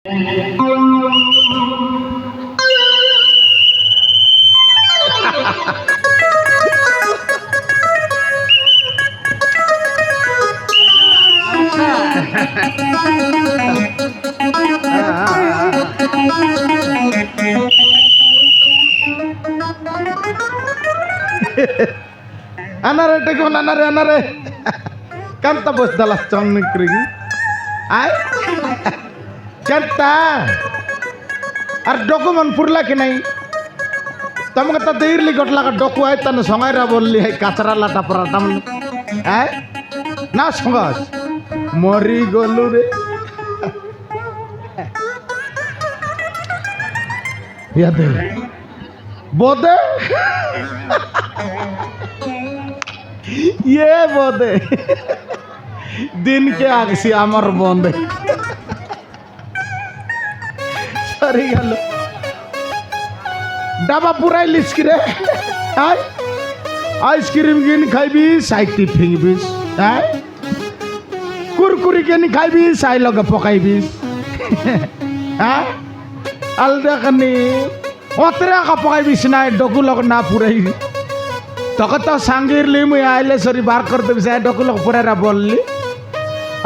Anare tekon anare kanta bos dalas chong kring ay kanta ar dokumen purla ki nai tam kata deirli gotla ka doku ay tan songai ra bolli hay kachara lata paratam ay na songas mori golu re ya de bode ये बोदे दिन के आगसी आमर बंदे sorry गलो डाबा पूरा list करे हाय ice cream गिन खाइबी साइती फिंगबिस हाय कुरकुरी के नि खाइबी साइ लगे पकाइबी हाय अलदा कनी ओतरा का पकाइबी ना डकु लग ना पुराई तक तो सांगिरली मुझे आइले सरी बार करते भी शायद डॉक्टर लोग पूरा रा बोलली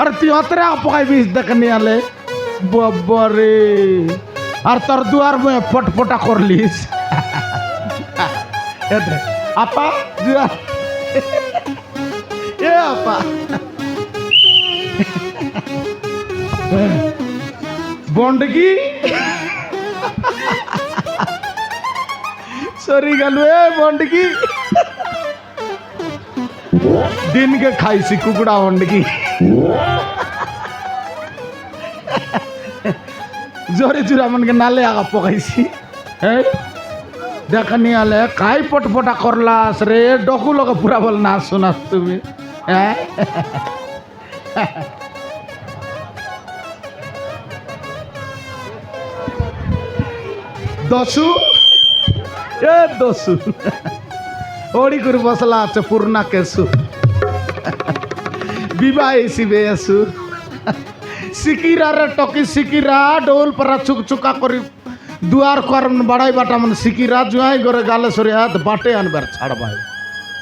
और ती अतरा पकाई बीस देखने आले बब्बरे और तर दुआर में पटपटा कर लीस आपा जुआ ये आपा बॉन्डगी सॉरी गलू बॉन्डगी दिन के खाई सी कुकुड़ा वंडगी जोरे जुरा मन के नाले आगा पकाई सी देखनी आले काई पटपटा करलास रे डकु लोग पूरा बोल ना सुनास तुम्हें दसु ए दसु ओड़ी कर बसला আছে पूर्णा केसु विवाह बेसु सिकिरा रे टकी सिकिरा डोल पर चुक चुका करी दुआर कर बड़ाई बाटा मन सिकिरा जुआई गरे गाले सरे हाथ बाटे अनबर छाड़ भाई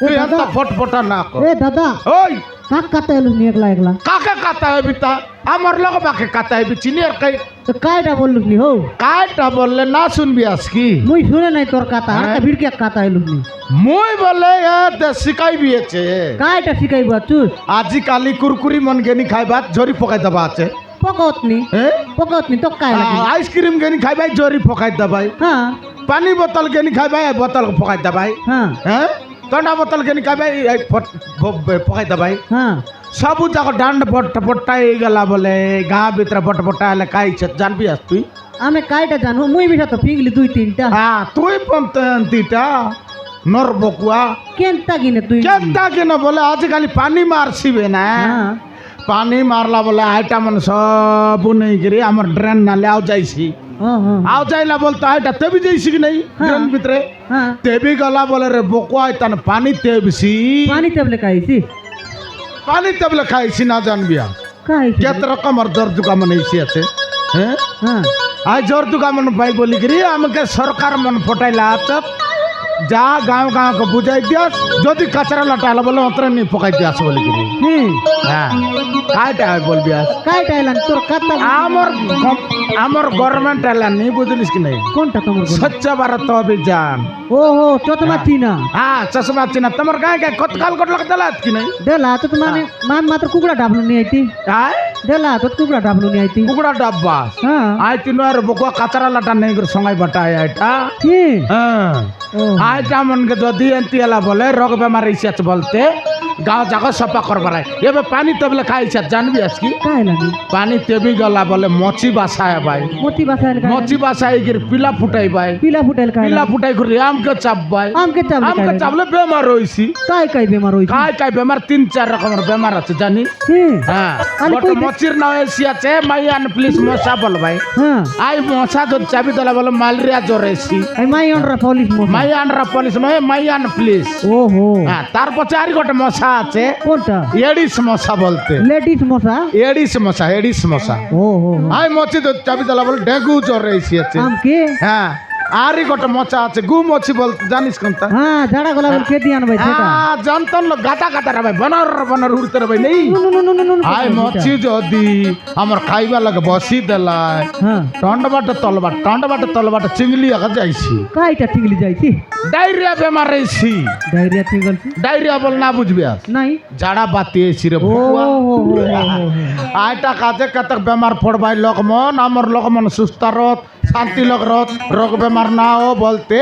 तू अंत फटफटा ना कर ए दादा ओई काक काता एलु नी एकला एकला काके काता है बिता हमर लोग बाके काता है बिचिनी और कई तो कायटा बोललु नी हो कायटा बोलले ना सुन बियास की मुई सुने नहीं तोर काता का भिड़के काता एलु नी मुई बोले यार दे सिकाई भी छे कायटा सिकाई बात आजी काली कुरकुरी मन गेनी खाइबा झोरी पकाई दबा छे पकौतनी तो काय लगी आइसक्रीम गेनी खाइबा झोरी पकाई दबाई हां पानी बोतल गेनी खाइबा बोतल पकाई दबाई हां हैं ठंडा बोतल गेनी खाइबा पकाई दबाई हां सब जाक डांड बट पट्टाई गला बोले गाँ भीतर बट पट्टाले काई छ जानबी आस तुई आमे कायटा जानू मुई बिठा तो पिंगली दुई तीनटा हां तुई पंतीटा नर बकुआ केनता गिने बोले आजकल पानी मारसिबे ना पानी मारला बोले आइटा मन सब नहीं गिरी हमर ड्रेन नाले आउ जाइसी आउ जाइला बोलता आइटा तेबी जाइसी कि नहीं ड्रेन भीतरे तेबी गला बोले रे बकुआ तन पानी तेबसी पानी तेबले खाइसी ना जान बिया केत रकम और जोर दुका मन इसी আছে हैं आई जोर दुका मन पाई बोली गिरी हमके सरकार मन फटाइला आचत जा गाँव गाँव को बुझाई दियास जदि कचरा लटाला बोले उतरे नहीं पकाई दियास बोली गिरी कायटा बोल बियास कायटा एलान तोर काता आमर गवर्नमेंट एलान नहीं बुझलिस कि नहीं कोनटा तमर स्वच्छ भारत अभियान ओहो चतमा चिना हां चश्मा चिना तमर गाय के कतकाल कट लग दलात कि नहीं देला तो माने मान मात्र कुकुड़ा डाबलु नहीं आईती हां देला तो कुकुड़ा डाबलु नहीं आईती कुकुड़ा डब्बा हां आईती नर बकुआ कचरा लटा नहीं कर संगाई बटाय आइटा हां आइटा मन के जदि एंतिला बोले रोग बेमार इसियाच बोलते गाँव जाकर सफा कर बराय ये पानी तबले खाई छ जानबी आसकी काय लगी पानी तेबी गला बोले मोची बासाय भाई मोची बासाय गिर पीला फुटाई भाई पीला फुटाई कर आम के चाप भाई आम के चापले बेमार होइसी काय बेमार होइसी काय बेमार 3-4 रकम बेमार আছে জানি हां बट मोचिर ना एसिया छे माइयान प्लीज मशा बोल भाई हां आई मशा जो चाबी दला बोले malaria जोरेसी आई माइयान रा पुलिस में माइयान प्लीज ओहो हां तार 4 गोटे मशा আছে কোনটা এডিস মশা বলতে লেডিস মশা এডিস মশা ও হো আই মছি তো চাবি দেলা বলে ডেঙ্গু জ্বর এসেছে আমকে হ্যাঁ আরই গোটা মশা আছে গু মছি বলতে জানিস কোনটা হ্যাঁ ঝাড়া গলা বল কেটি আনবে সেটা জানতাম না গাটা গাটা রে ভাই বনর উড়তে রে ভাই নেই আই মছি যদি আমার খাইবা লাগে বসি দেলায় হ্যাঁ টন্ড বাট তলবাট চিংলি আগা যাইছি কাইটা ঠিকলি যাইছি ডায়রিয়া বেমার রইছি ডায়রিয়া ঠিক বলছি ডায়রিয়া বল না বুঝবি আজ নাই ঝাড়া বাতি এসি রে ও ভুয়া হো হো আইটা কাজে কতক বেমার পড়বাই লগমন আমার লগমন সুস্থারত শান্তি লগরত রোগ বেমার না ও বলতে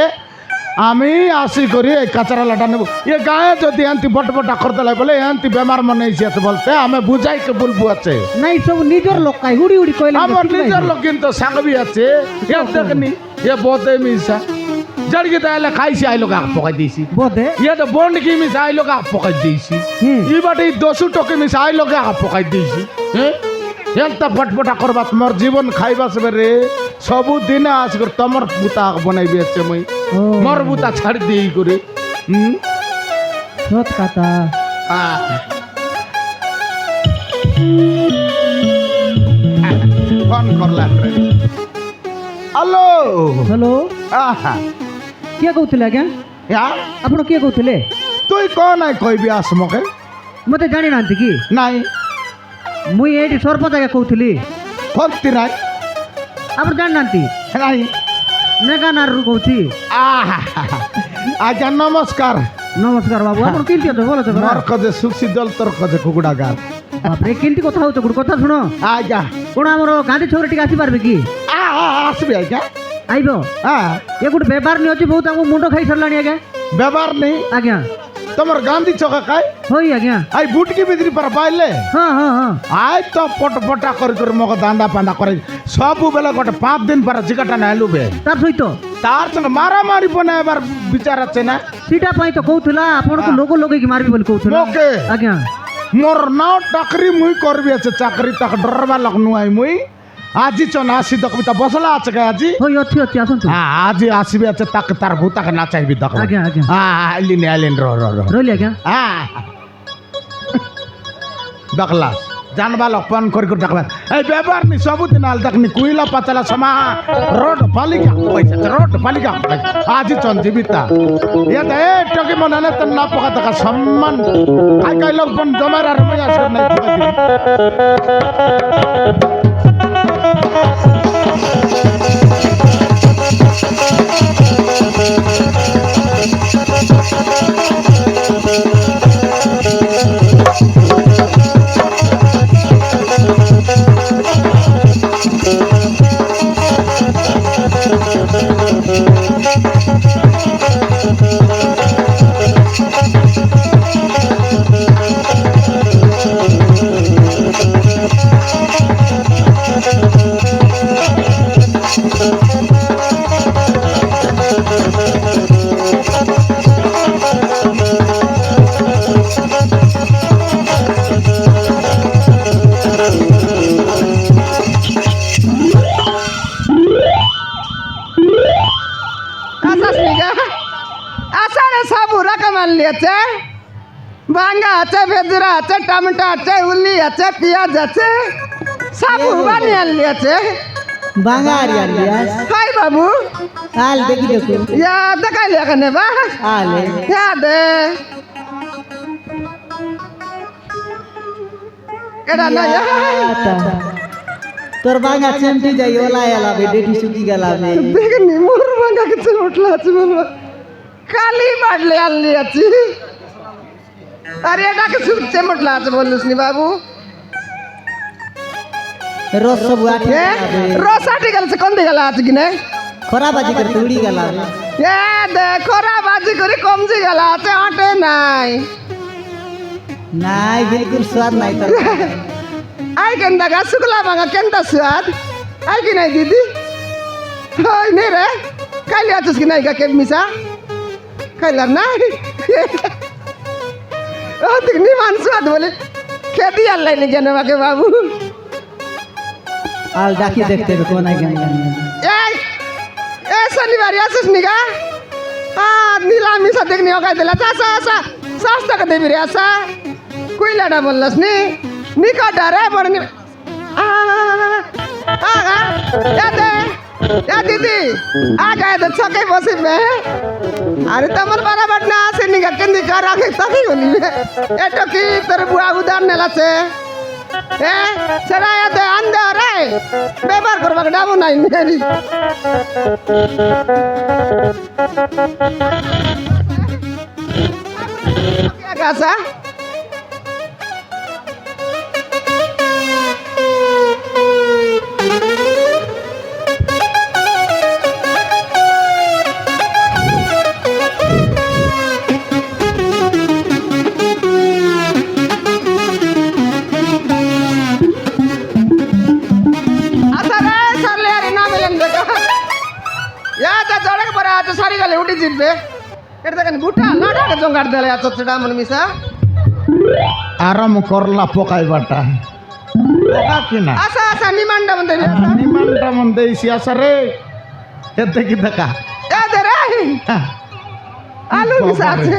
আমি আসি করি এই কাঁচরা লাটা নেব এ গায়ে যদি এনতি বটবটা করতে লাগে বলে এনতি বেমার মনে আছে বলতে আমি বুঝাইকে বলবো আছে নাই সব নিজের লোক কাই উড়ি উড়ি কইলে আমার নিজের লোক কিন্তু সাংবি আছে এ দেখনি এ বোতে মিশা জড়িয়ে তাহলে খাইছি আইলো গা পকাই দিয়েছি বোধে ইয়ে তো বন্ড কি মিশা আইলো গা পকাই দিয়েছি ই বাটে 200 টকে মিশা আইলো গা পকাই দিয়েছি হ্যাঁ এনতা ফটফটা করবা তোমার জীবন খাইবা সবে রে সবু দিনে আস করে তোমার বুতা বনাইবি আছে মই মোর বুতা ছাড়ি দেই করে সত কথা ফোন করলাম রে হ্যালো হ্যালো আহা କିଏ କହୁଥିଲେ ଆଜ୍ଞା या ଆପଣ କିଏ କହୁଥିଲେ তুই কোন নাই কইবি আস মকে ମୋତେ ଜାଣିନାହାନ୍ତି କି নাই ମୁଇଁ ଏଇଠି ସରପଞ୍ଚ ଆଜ୍ଞା କହୁଥିଲି ফতি নাই ଆପଣ ଜାଣିନାହାନ୍ତି নাই ନେଗାନାରରୁ କହୁଛି আহা আজ্ঞা নমস্কার ନମସ୍କାର ବାବୁ ଆପଣ କେମିତି ଅଛ ଭଲ ଅଛ মোর কজে সুখসি দল তোর কজে কুকুড়া গার ବାପରେ କେମିତି କଥା ହଉଛ ଗୋଟେ କଥା ଶୁଣ আজ্ঞা କ'ଣ ଆମର ଗାନ୍ଧୀ ଛକରେ ଟିକେ ଆସିପାରିବେ କି আসবি আজ্ঞা ଆଇବ হ্যাঁ ଏ ଗୋଟେ ବେପାର ନି ଅଛି ବହୁତ ଆମକୁ ମୁଣ୍ଡ ଖାଇ ସାରିଲାଣି ଆଜ୍ଞା ব্যবহার নেই ଆଜ୍ଞା তোমার গান্ধী চকা খাই ହଇ ଆଜ୍ଞା আই বুটকি বিদ্রি পার পাইলে ହଁ ହଁ ହଁ আই তো পটপটা করে মগ দান্দা পান্দা করে সবু বেলা গোটে 5 দিন পর জিগাটা নাইলু বে ତାର ସହିତ তার সঙ্গে মারামারি বনে এবার বিচার আছে না ସେଇଟା ପାଇଁ ତ କହୁଥିଲା ଆପଣଙ୍କୁ ଲୋକ ଲଗେଇକି ମାରିବି ବୋଲି କହୁଥିଲା মোকে ଆଜ୍ଞା মোর নাও চাকরি মুই করবি আছে চাকরি তাকে ডরবা লগনু আই মুই আজি চন আসি দকবিতা বসলা আছে কে আজি ହଇ ଅଛି ଅଛି ଆସନ୍ତୁ হ্যাঁ আজি আসবি আছে তাকে তার ভূতাকে নাচাইবি দেখ ଆଜ୍ଞା ଆଜ୍ଞା হ্যাঁ আইলিন র র র ରହିଲି ଆଜ୍ଞା হ্যাঁ দেখলা জানবা লক্ষণ করি করে দেখবা এই ব্যবহার নি সবুদিন আল দেখনি কুইলা পাতলা সমা রোড পালিকা পয়সা রোড পালিকা আজি চন জীবিতা এটা এ টকি মনে তো না পকা টাকা সম্মান কাই কাই লোক বন জমার আর মই আসর নাই পকা দিবি सब रकम আছে বাঙ্গা আছে ভেজরা আছে টমেটো আছে উল্লি আছে পেঁয়াজ আছে সব বানিয়ে আছে বাঙালি আলিয়াস হাই বাবু আল দেখি দেখো ইয়া দেখাইলে এখানে বা আলে ইয়া দে এটা না তোর বাঙা চেমটি যাই ওলা এলা বে ডেটি সুকি গেলা বে দেখনি মোর বাঙ্গা কিছু উঠলা আছে বলবা কালি বাড়লে আনলি আছি আরে এটা কিছু চেমটলা আছে বলিস নি বাবু রস সব আঠি রসাটি গেছে কোন দিকে গেলা আছে কি না খরা বাজি করে তুড়ি গেলা বে এ দেখো রা বাজি করে কমজি গেলা আছে আটে নাই নাই বিলকুল স্বাদ নাই তোর আই কেন্দা গা শুকলা বাঙ্গা কেন্দা স্বাদ আই কি নাই দিদি হই নে রে খাইলে আছিস কি নাই গা কে মিশা খাইলাম নাই ও দেখনি মান স্বাদ বলে খেদি আল্লাই নি কেন বাকে বাবু আল ডাকি দেখতে হবে কোন আগে এই এ শনিবার আসিস নি গা নিলামি সা দেখনি ওকাই দিলা চাষা আসা সাস টাকা দেবি রে আসা কুইলাটা বললাস নি নিকটা রে বড় নি আগা এতে এ দিদি আগা এতে ছকে বসিবে আরে তোমার বরাবর না আছে নিকা কেন্দি কার আগে তাকি গলিবে এটো কি তোর বুয়া উদার নেলাছে সেটা এতে আন্দে রে ব্যবহার করবা ডাবো নাই মেরি গাছা সারি গেলে উঠে জিতবে এটা দেখেন বুটা লাড়াকে জঙ্গার দেলে আছে সেটা মনে মিশা আরাম করলা পকাইবাটা পোকা কিনা আচ্ছা আচ্ছা নিমান্ডা মন দেবি নিমানটা মন দেইছি আসা রে এতে কি দেখা এ দে রে আলু মিশা আছে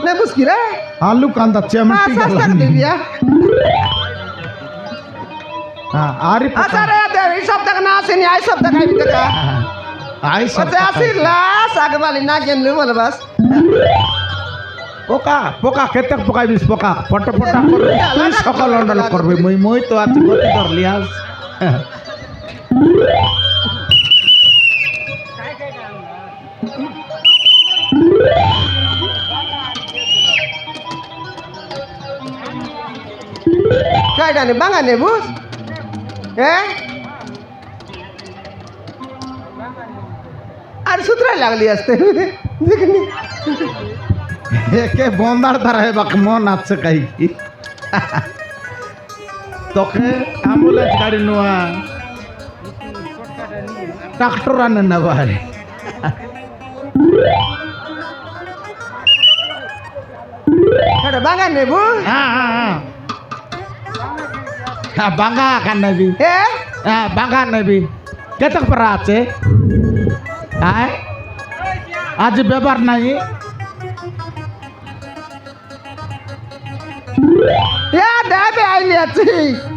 নে বুঝকি রে আলু কান্দা চেমটি আচ্ছা আচ্ছা গেল দিবিয়া হ্যাঁ আরে আচ্ছা রে দে এই সপ্তাহ না আসেনি আই সপ্তাহ খাইবি দেখা আই আচ্ছা আসি লাস আগে বালি না কেনলু বলে বাস পোকা পোকা কেতে পকাইবিস পোকা পটা পটা করবি তুই সকাল অন্ডল করবি মই তো আছি গতি ধরলি আজ কাইটা নে বাঙা নে বুঝ হ্যাঁ আর সুতরাই লাগলি আসতে দেখিনি একে বন্দার দ্বারা বাক মন আছে কাই কি তোকে অ্যাম্বুলেন্স গাড়ি নোয়া ট্রাক্টর আনে না ভাই এটা বাঙা নে বুঝ হ্যাঁ হ্যাঁ হ্যাঁ হ্যাঁ বাঙ্গা কান নেবি হ্যাঁ হ্যাঁ বাঙ্গা নেবি কেতক পরা আছে হ্যাঁ আজ ব্যাপার নাই দেবে আইলি আছি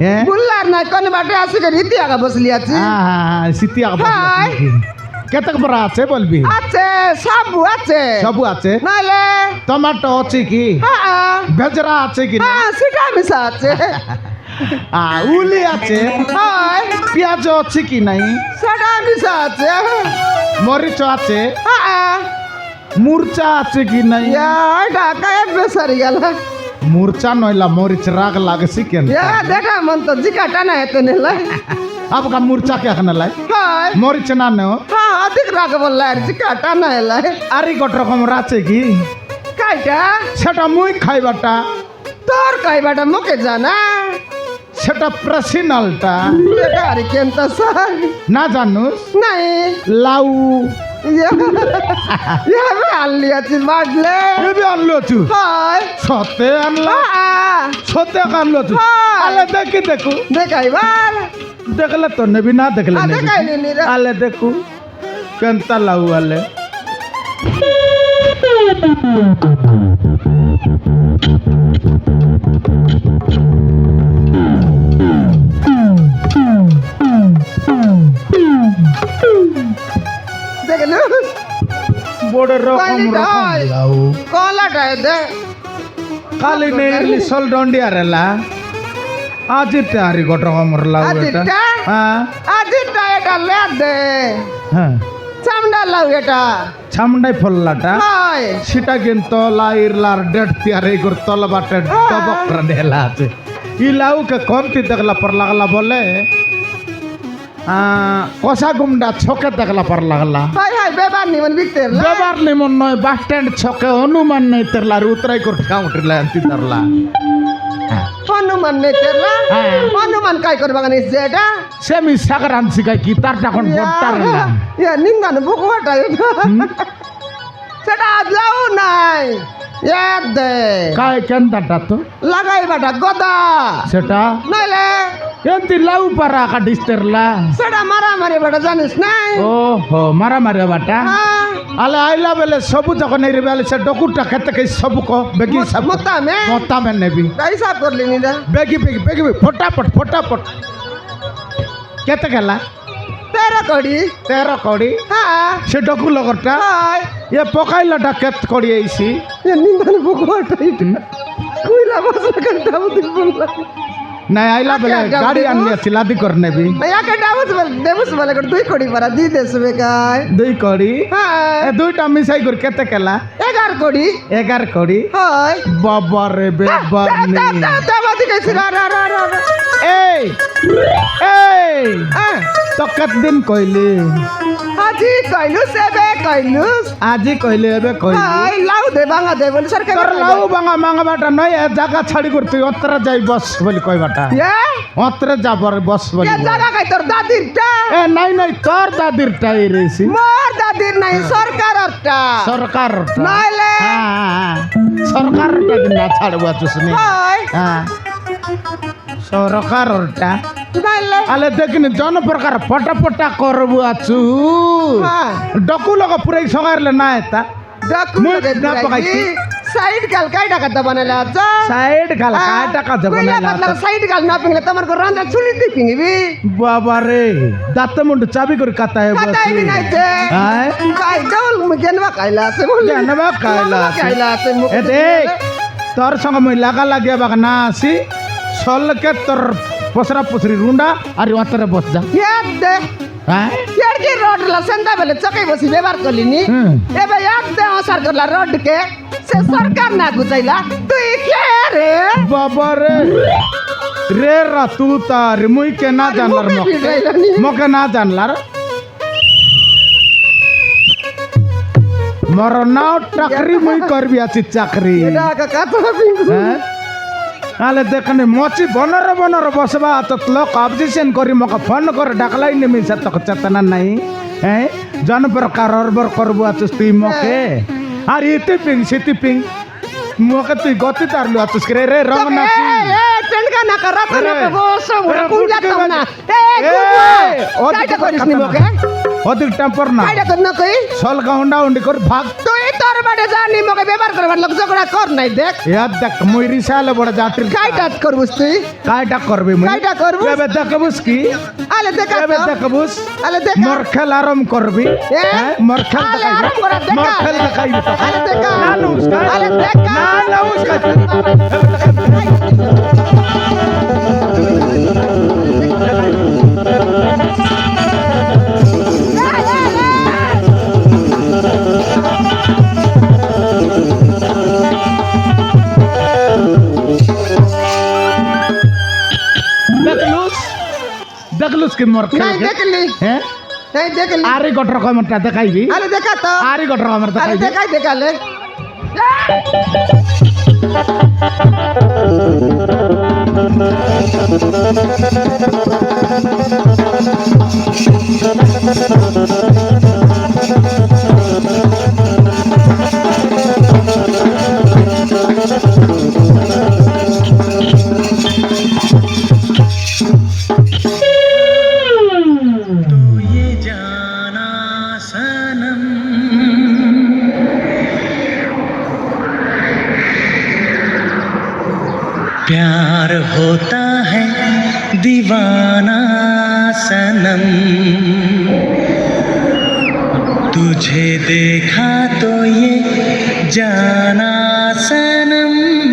হ্যাঁ? বুল্লার নাই কোন বাটে আসি করে রীতি আগা বসলি আছি হ্যাঁ হ্যাঁ সিটি হাই। কেতক পরা আছে বলবি আছে সাবু আছে সবু আছে নাইলে টমাটো আছে কি হ্যাঁ ভেজরা আছে কি না হ্যাঁ সেটা মিশা আছে উলি আছে হাই পেঁয়াজ আছে কি নাই সেটা মিশা আছে মরিচ আছে হ্যাঁ মুরচা আছে কি নাই ইয়া ঢাকায় বেসারি গেল মুরচা নইলা মরিচ রাগ লাগছে কেন ইয়া দেখা মন তো জিকা টানা হেতে নিলে आपका मुर्चा क्या खाना लाई হাই मरीच ना नो হ্যাঁ অধিক রাগ বললা আর জিকা টানা এলাই আরে কত রকম রাছে কি কাইটা সেটা মুই খাইবাটা তোর কাইবাটা মুখে জানা সেটা পার্সোনালটা এটা আর কেনতা সার না জানুস নাই লাউ ইয়া মে আল্লি আছে বাড়লে এবি আনলো তু হাই সতে আনলা সতে আনলো তু হ্যাঁ। আলে দেখি দেখু দেখাইবার দেখলে তো নেবি না দেখলে নেবি দেখাইনি নিরা আলে দেখু কেনতা লাউ আলে দেখলু বড় রকম কালি রকম ডাই। লাউ কলাটা দে খালি নেই সল ডন্ডিয়ারেলা আজ তারি গোট রকম লাউ এটা আজিটা হ্যাঁ আজিটা এটা লে দে হ্যাঁ চামড়া লাউ এটা ছামডাই ফল্লাটা হাই সেটা কিন্তু লাইরলার ডেট তৈরি করে তল বাটে টবকরা ঢেলা আছে ই লাউকে কমতি দেখলা পর লাগলা বলে কষা গুমডা ছকে দেখলা পর লাগলা হাই হাই বেবার নিমন বিকতের লা বেবার নিমন নয় বাস স্ট্যান্ড ছকে অনুমান নেই তেরলা উতরাই করে ঠাউটলা আনতি ধরলা হনুমান নেই তেরলা হ্যাঁ। হনুমান কাই করবা গানি যেটা সেমি সাগর আনছি গাই কি তার তখন বট্টার না ইয়া নিন্দান বুকুটা সেটা লাউ নাই ইয়া দে কায় কেনটা তো লাগাইবাটা গদা সেটা নাইলে এমতি লাউ পারা কাটিস তেরলা সেটা মারামারি বাটা জানিস নাই ও হো মারা মারে বাটা হ্যাঁ আলে আইলা বেলে সবু যখন এই বেলে সে ডকুটা খেতে কে সবু কো বেগি সব মোতা মে মতা মে নেবি গাই সাফ করলি নি দা বেগি বেগি বেগি ফটাফট ফটাফট কেতে গেলা 13 কোটি 13 কোড়ি হ্যাঁ সে ডকু লগরটা হাই এ পকাইলাটা কেত কোড়ি আইছি এ নিন্দন বুকোটা ইটা কইলা বসলা কাটা বুদ্ধি বললা নাই আইলা বেলে গাড়ি আনি আছিল আদি কর নেবি याके देवस वाले को 2 कोटी भरा दी देस में काय 2 কোড়ি हां এ দুইটা মিশাই কর কেতে কেলা 11 कोटी 11 কোড়ি हाय বাবা রে বেবা নে दादी कैसे रा रा रा रा এই এই তো কতদিন কইলি हाजी कइलु सेबे कइलु আজি কইলে এবে কইলি हाय लाउ दे बांगा दे बोल सरकार তোর লাউ বাঙা মাঙা বাটা নয় এ জায়গা ছাড়ি কর তুই অতরা যাই বস বলি কই বাটা ये অতরা যাবর বস বলি ये जगह कई तोर दादीर टा এ নাই নাই তোর দাদির টাই রেছি मोर दादीर नहीं सरकार टा সরকার नाइले সরকারটা না ছাড়বো চুসনি हाय হ্যাঁ সরকারটা नाइले আলে দেখিনি জন প্রকার ফটা ফটা করবো আছু हां ডকু লগ পুরাই সগারলে না এটা डाकू मुझ लगे ना पकाई साइड काल काय टाका दबानेला जा সাইড খালা কায় টাকা দেব कोइला না मतलब साइड काल ना पिंगले तमर को रांदा छुली दी पिंगबी বাবা রে দাঁত মুন্ডু চাবি করে কাতায় कताई বসি भी नहीं थे হায় भाई डोल मुगेनवा काइला से बोल জানবা কাইলা काइला से এ দেখ তোর সঙ্গে মই লাগা লাগিয়া বাগ না আসি সলকে তোর পসরা পসরি রুন্ডা আর অতরে বস যা याद दे হ্যাঁ यार की रोड ला संदा बेले चकै बसी व्यवहार कलिनी एबे याद दे असर करला रोड के से सरकार ना गुजैला तू के रे বাবা রে রে রা তু তার মুই কে না জানলার मुके भी रहिलानी মকে না জানলার মর নাও চাকরি মুই করবি আছি চাকরি एडा का कातरा पिंगु হ্যাঁ আলে দেখনে মচি বনর বনর বসবা তো লোক অবজেকশন করি মকে ফোন করে ডাকলাই নেমি সে তো চেতনা নাই হ্যাঁ জন প্রকার অরবর করবো আছিস তুই মকে আর ইতি পিং সিতি পিং মকে তুই গতি তারলু আছিস রে রে রং না ए टंडका ना करा तो ना अरे। वो सब अरे, कुल कुछ जाता के ना बात- ए ए, कुल ओ काटा दिक्कत करिस खत्म नि ना। मोके ওদের টেম্পর না काटा कर न कोई সল গাউন্ডা উন্ডি কর ভাগ तो ई तोर बाटे जानी मोके व्यवहार करवार लोग झगड़ा कर नहीं देख ইয়াদ দেখ মুই রিসালে বড় জাতির काटा कर बुझती কাইটা করবি মুই কাইটা করবো? এবে দেখবুস কি आले देखा এবে तो দেখবুস आले देखा মোর খেল আরম করবি এ? হ্যাঁ মোর খেল আলে দেখাইবি আরম করা দেখা। মোর খেল দেখাইবি তো আলে দেখা। না নমস্কার আলে দেখা। না নমস্কার দেখলুস দেখলুস কি মোর খেল नहीं देख ली হ্যাঁ नहीं देख ली আরি গটর কমটা দেখাইবি आले देखा तो আরি গটর কমটা आले দেখাইবি देखा ले प्यार होता है दीवाना सनम तुझे देखा तो ये जाना सनम